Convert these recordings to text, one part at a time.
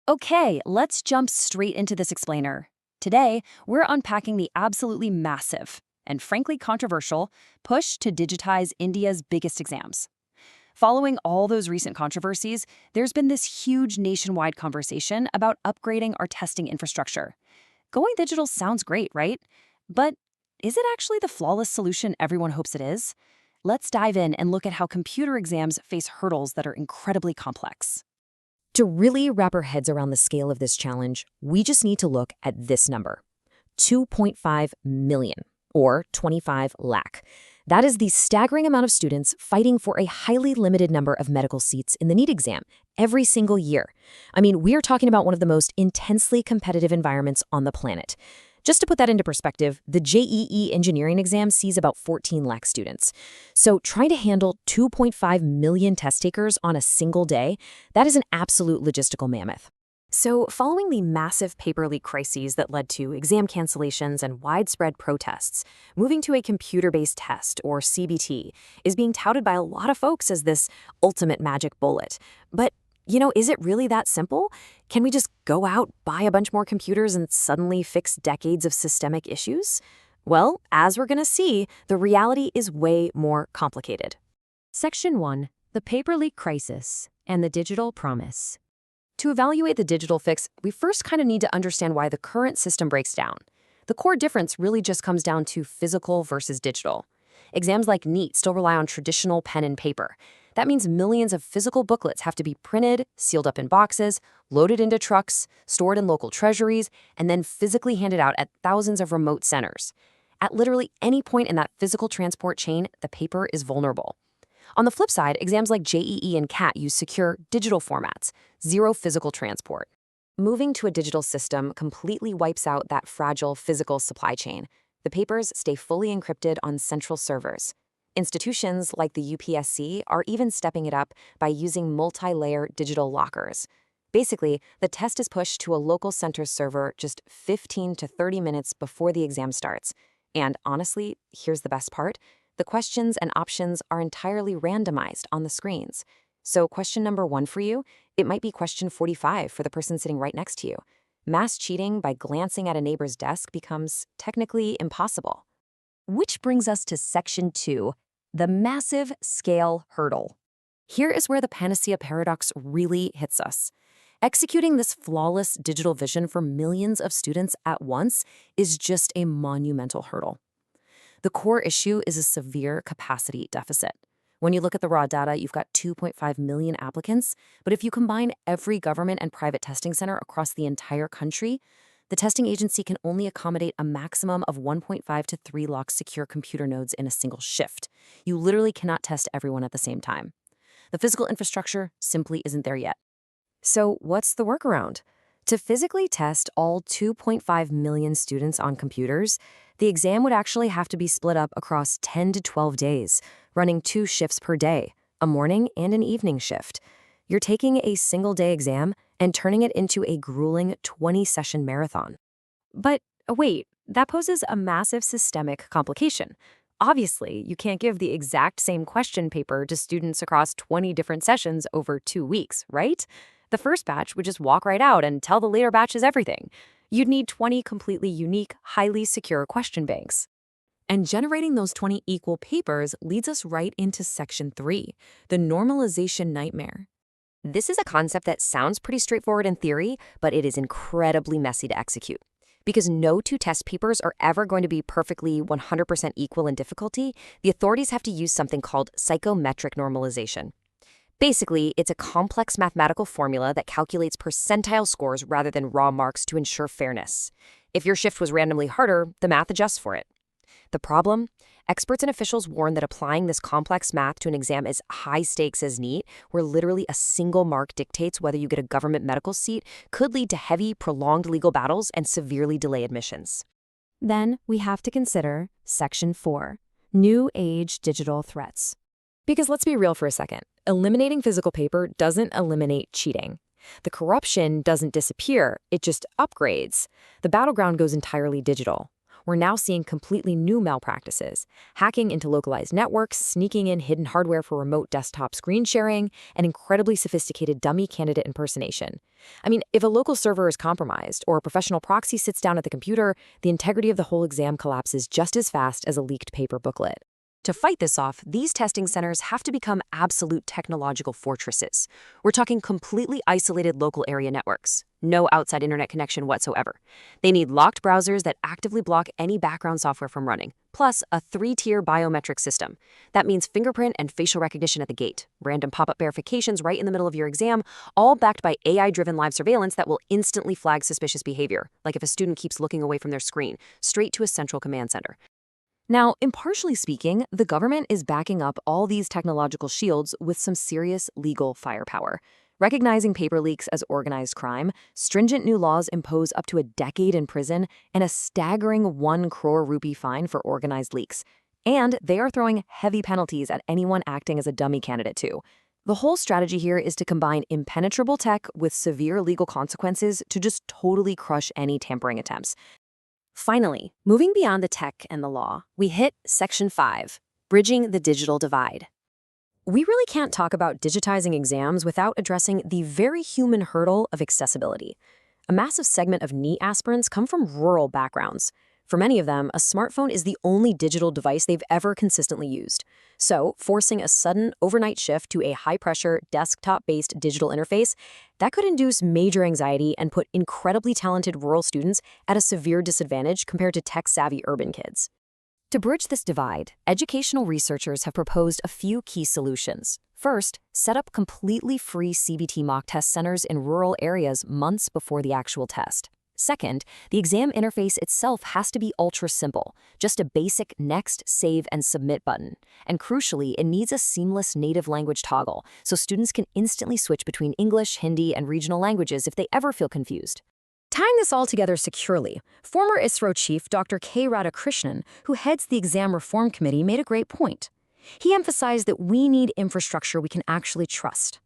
Okay, let's jump straight into this explainer. Today, we're unpacking the absolutely massive and frankly controversial push to digitize India's biggest exams. Following all those recent controversies, there's been this huge nationwide conversation about upgrading our testing infrastructure. Going digital sounds great, right? But is it actually the flawless solution everyone hopes it is? Let's dive in and look at how computer exams face hurdles that are incredibly complex. To really wrap our heads around the scale of this challenge, we just need to look at this number, 2.5 million, or 25 lakh. That is the staggering amount of students fighting for a highly limited number of medical seats in the NEET exam every single year. I mean, we are talking about one of the most intensely competitive environments on the planet. Just to put that into perspective, the JEE engineering exam sees about 14 lakh students. So trying to handle 2.5 million test takers on a single day, that is an absolute logistical mammoth. So following the massive paper leak crises that led to exam cancellations and widespread protests, moving to a computer-based test, or CBT, is being touted by a lot of folks as this ultimate magic bullet. But is it really that simple? Can we just go out, buy a bunch more computers, and suddenly fix decades of systemic issues? Well, as we're going to see, the reality is way more complicated. Section 1. The paper leak crisis and the digital promise. To evaluate the digital fix, we first kind of need to understand why the current system breaks down. The core difference really just comes down to physical versus digital. Exams like NEET still rely on traditional pen and paper. That means millions of physical booklets have to be printed, sealed up in boxes, loaded into trucks, stored in local treasuries, and then physically handed out at thousands of remote centers. At literally any point in that physical transport chain, the paper is vulnerable. On the flip side, exams like JEE and CAT use secure digital formats, zero physical transport. Moving to a digital system completely wipes out that fragile physical supply chain. The papers stay fully encrypted on central servers. Institutions like the UPSC are even stepping it up by using multi-layer digital lockers. Basically, the test is pushed to a local center server just 15 to 30 minutes before the exam starts. And honestly, here's the best part. The questions and options are entirely randomized on the screens. So question number 1 for you, it might be question 45 for the person sitting right next to you. Mass cheating by glancing at a neighbor's desk becomes technically impossible. Which brings us to Section 2, the massive scale hurdle. Here is where the panacea paradox really hits us. Executing this flawless digital vision for millions of students at once is just a monumental hurdle. The core issue is a severe capacity deficit. When you look at the raw data, you've got 2.5 million applicants, but if you combine every government and private testing center across the entire country, the testing agency can only accommodate a maximum of 1.5 to 3 locked secure computer nodes in a single shift. You literally cannot test everyone at the same time. The physical infrastructure simply isn't there yet. So what's the workaround? To physically test all 2.5 million students on computers, the exam would actually have to be split up across 10 to 12 days, running 2 shifts per day, a morning and an evening shift. You're taking a single-day exam and turning it into a grueling 20-session marathon. But wait, that poses a massive systemic complication. Obviously, you can't give the exact same question paper to students across 20 different sessions over 2 weeks, right? The first batch would just walk right out and tell the later batches everything. You'd need 20 completely unique, highly secure question banks. And generating those 20 equal papers leads us right into Section 3, the normalization nightmare. This is a concept that sounds pretty straightforward in theory, but it is incredibly messy to execute. Because no 2 test papers are ever going to be perfectly 100% equal in difficulty, the authorities have to use something called psychometric normalization. Basically, it's a complex mathematical formula that calculates percentile scores rather than raw marks to ensure fairness. If your shift was randomly harder, the math adjusts for it. The problem? Experts and officials warn that applying this complex math to an exam as high stakes as NEET, where literally a single mark dictates whether you get a government medical seat, could lead to heavy, prolonged legal battles and severely delay admissions. Then we have to consider Section 4, New Age Digital Threats. Because let's be real for a second, eliminating physical paper doesn't eliminate cheating. The corruption doesn't disappear, it just upgrades. The battleground goes entirely digital. we're now seeing completely new malpractices, hacking into localized networks, sneaking in hidden hardware for remote desktop screen sharing, and incredibly sophisticated dummy candidate impersonation. I mean, if a local server is compromised or a professional proxy sits down at the computer, the integrity of the whole exam collapses just as fast as a leaked paper booklet. To fight this off, these testing centers have to become absolute technological fortresses. We're talking completely isolated local area networks, no outside internet connection whatsoever. They need locked browsers that actively block any background software from running, plus a 3-tier biometric system. That means fingerprint and facial recognition at the gate, random pop-up verifications right in the middle of your exam, all backed by AI-driven live surveillance that will instantly flag suspicious behavior, like if a student keeps looking away from their screen, straight to a central command center. Now, impartially speaking, the government is backing up all these technological shields with some serious legal firepower. Recognizing paper leaks as organized crime, stringent new laws impose up to a decade in prison and a staggering 1 crore rupee fine for organized leaks. And they are throwing heavy penalties at anyone acting as a dummy candidate, too. The whole strategy here is to combine impenetrable tech with severe legal consequences to just totally crush any tampering attempts. Finally, moving beyond the tech and the law, we hit Section 5, Bridging the Digital Divide. We really can't talk about digitizing exams without addressing the very human hurdle of accessibility. A massive segment of NEET aspirants come from rural backgrounds. For many of them, a smartphone is the only digital device they've ever consistently used. So, forcing a sudden overnight shift to a high-pressure, desktop-based digital interface, that could induce major anxiety and put incredibly talented rural students at a severe disadvantage compared to tech-savvy urban kids. To bridge this divide, educational researchers have proposed a few key solutions. First, set up completely free CBT mock test centers in rural areas months before the actual test. Second, the exam interface itself has to be ultra simple, just a basic next, save, and submit button. And crucially, it needs a seamless native language toggle, so students can instantly switch between English, Hindi, and regional languages if they ever feel confused. Tying this all together securely, former ISRO chief Dr. K. Radhakrishnan, who heads the Exam Reform Committee, made a great point. He emphasized that we need infrastructure we can actually trust.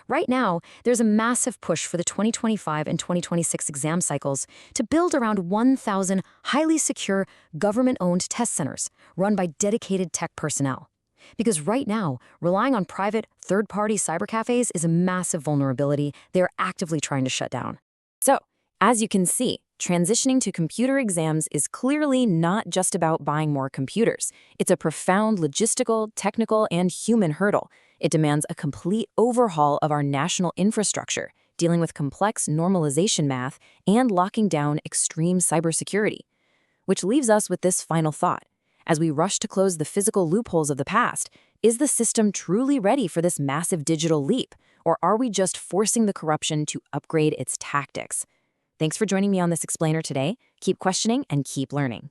Right now, there's a massive push for the 2025 and 2026 exam cycles to build around 1,000 highly secure, government-owned test centers run by dedicated tech personnel. Because right now, relying on private, third-party cyber cafes is a massive vulnerability they're actively trying to shut down. So, as you can see, transitioning to computer exams is clearly not just about buying more computers. It's a profound logistical, technical, and human hurdle. It demands a complete overhaul of our national infrastructure, dealing with complex normalization math and locking down extreme cybersecurity. Which leaves us with this final thought. As we rush to close the physical loopholes of the past, is the system truly ready for this massive digital leap? Or are we just forcing the corruption to upgrade its tactics? Thanks for joining me on this explainer today. Keep questioning and keep learning.